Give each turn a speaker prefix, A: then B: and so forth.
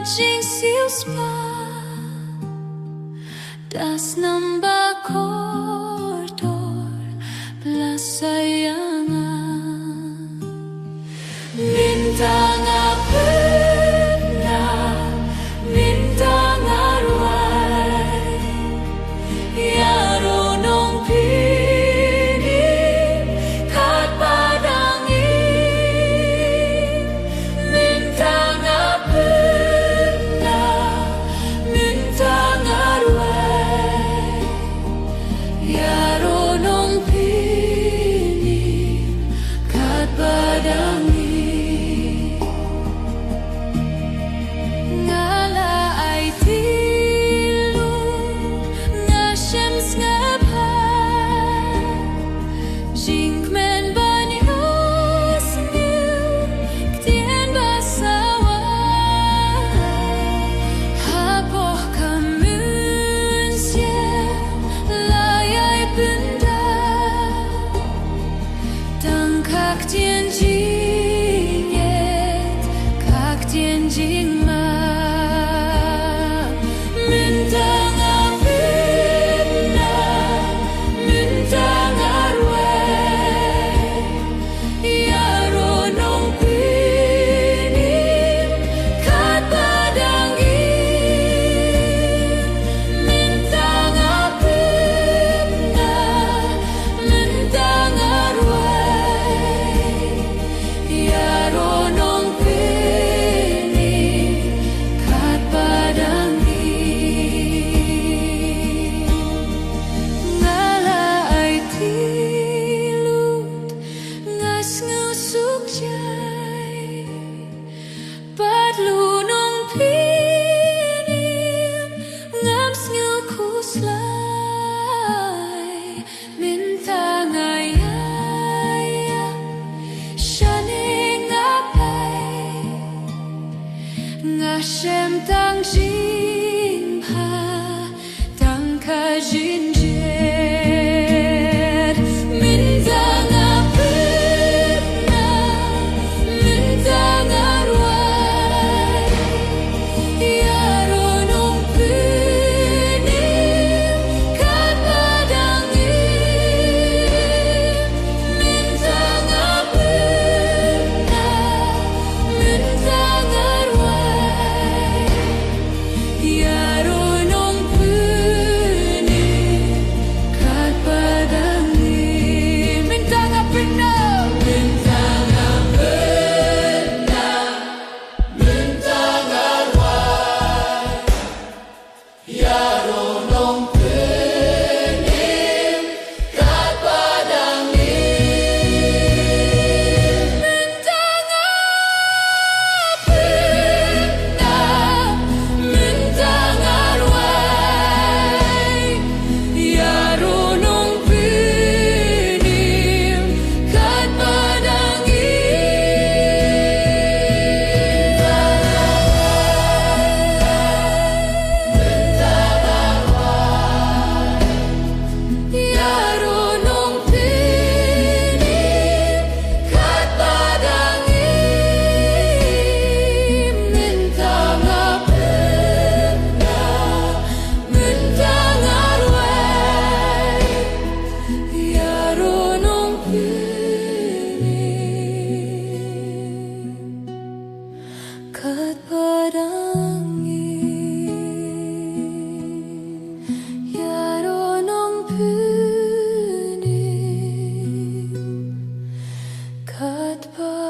A: Jinsius pa das namba kotor pelasayangan bintang pernah bintang arwai ya ronong pinim kat padangi bintang bintang arwai ya ronong pinim kat padangi Ngashem tang jing pa tang ka jin jet mintang apena mintang arwai ya ronong pinim kat padangi mintang apena mintang arwai ya ronong pinim kat padangi bintang apena bintang apena bintang arwai ya ronong pinim kat padangi bintang apena bintang arwai ya ronong pinim kat padangi ya ronong pinim kat padangi bintang apena bintang arwai ya ronong pinim kat padangi ya ronong pinim kat padangi